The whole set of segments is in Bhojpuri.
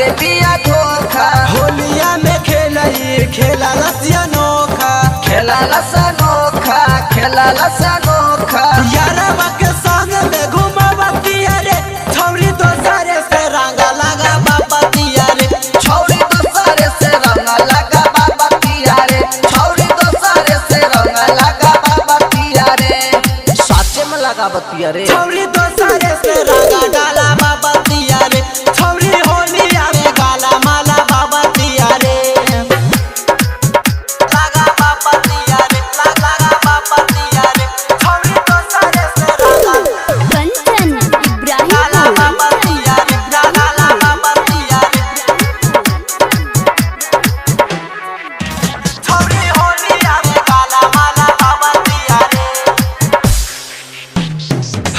देले बिया धोखा। होलिया में खेला रसिया नोखा, खेला नोखा, खेला नोखा। यारवा के संग में घुमावतिया रे, छौरी दोसरे से रंगा लगा बाबतिया रे, छौरी दोसरे से रंगा लगा बाबतिया रे, छौरी दोसरे से रंगा लगा बाबतिया रे, साचे में लगा बतिया रे। छौरी दोसरे से रंगा डाला बाबतिया रे, छौरी होलिया में गाला माला बाबतिया रे, लगा बाबतिया रे, लगा बाबतिया रे, छौरी दोसरे से रंगा कंचन इब्राहिम गाला बाबतिया रे, गाला बाबतिया रे, छौरी होलिया में गाला माला बाबतिया रे।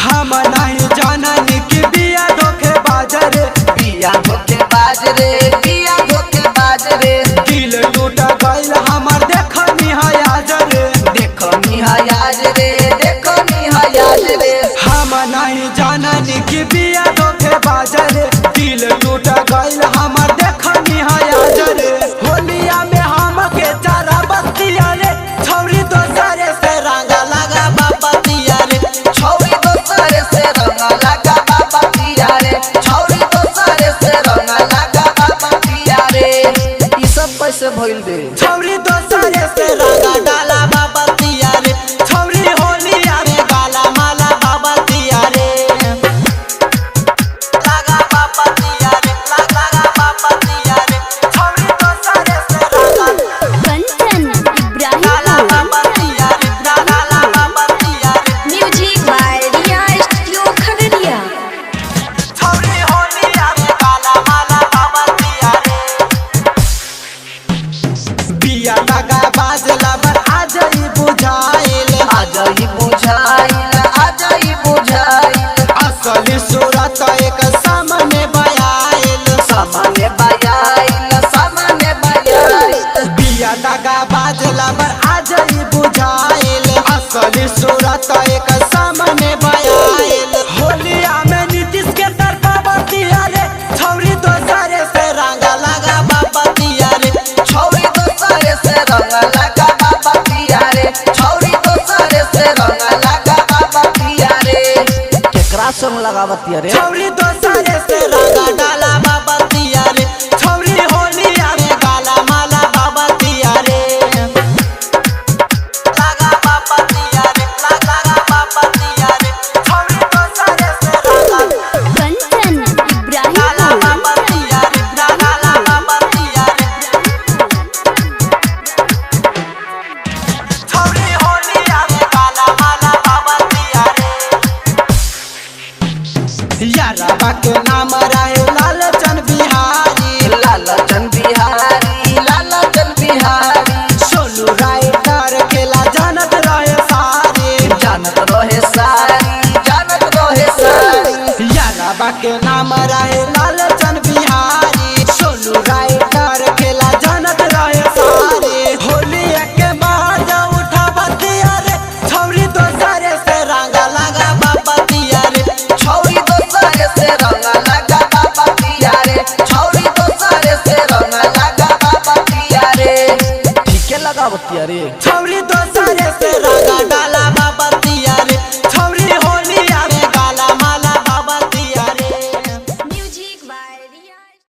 हम नहीं जानन कि बिया धोखेबाज रे, बिया धोखेबाज रे, बिया धोखेबाज रे, दिल टूट गइल हमर देखनी हयाज रे, देखनी हयाज रे, देखनी हयाज रे। हम नहीं जानन कि बिया धोखेबाज रे, दिल टूट गइल हमर देखनी हयाज रे, होलिया में हमके चारा बतिया रे, छौरी दोसरे से रंगा लगा बाबतिया रे, छौरी दोसरे से रंगा लगा बाबतिया रे, छौरी दोसरे से रंगा लगा बाबतिया रे। ई सब कैसे भइल बे? छौरी दोसरे से रंगा डाला बाबतिया रे, छौरी होलिया में गाला माला बाबतिया रे, लगा बाबतिया रे, लगा बाबतिया रे, छौरी दोसरे से रंगा कंचन इब्राहिम गाला बाबतिया रे, गाला बाबतिया रे, music by Riya studio Khagaria. छौरी होलिया में गाला माला बाबतिया रे, बिया लगा बाजला पर आज ही बुझाइल, आज ही बुझाइल, आज ही बुझाइल, असली सूरत एक सामने बयाइल, सामने बयाइल, सामने बयाइल। बिया लगा बाजला पर आज ही बुझाइल, असली सूरत एक सामने बयाइल, होलिया में नीतीश के तरफा बतिया रे, छौरी दोसरे से रंगा लगा बाबतिया रे, छौरी दोसरे से रंगा लगा बाबतिया रे, छौरी दोसरे से रंगा लगा बाबतिया रे। केकरा संग लगावतिया रे? छौरी दोसरे से रंगा डाला बाबतिया रे, छौरी होलिया में गाला माला बाबतिया रे, लगा बाबतिया रे, लगा बाबतिया रे, छौरी दोसरे से रंगा कंचन इब्राहिम गाला बाबतिया रे, गाला बाबतिया रे, छौरी होलिया में गाला माला बाबतिया रे। यारवा के नाम रहे लालचन बिहारी, लालचन बिहारी, लालचन बिहारी, सोनू राइटर खेला जानत रहे सारी, जानत रहे सारी, जानत रहे सारी। यारवा के नाम रहे लालचन बिहारी, सोनू राइटर खेला जानत रहे सारी, होली के बाद उठा बतिया रे, छौरी दोसरे से रंगा लगा बाबतिया रे, छौरी दोसरे से रंगा लगा बाबतिया रे, छौरी दोसरे से रंगा लगा बाबतिया रे। ठीके लगावतिया रे।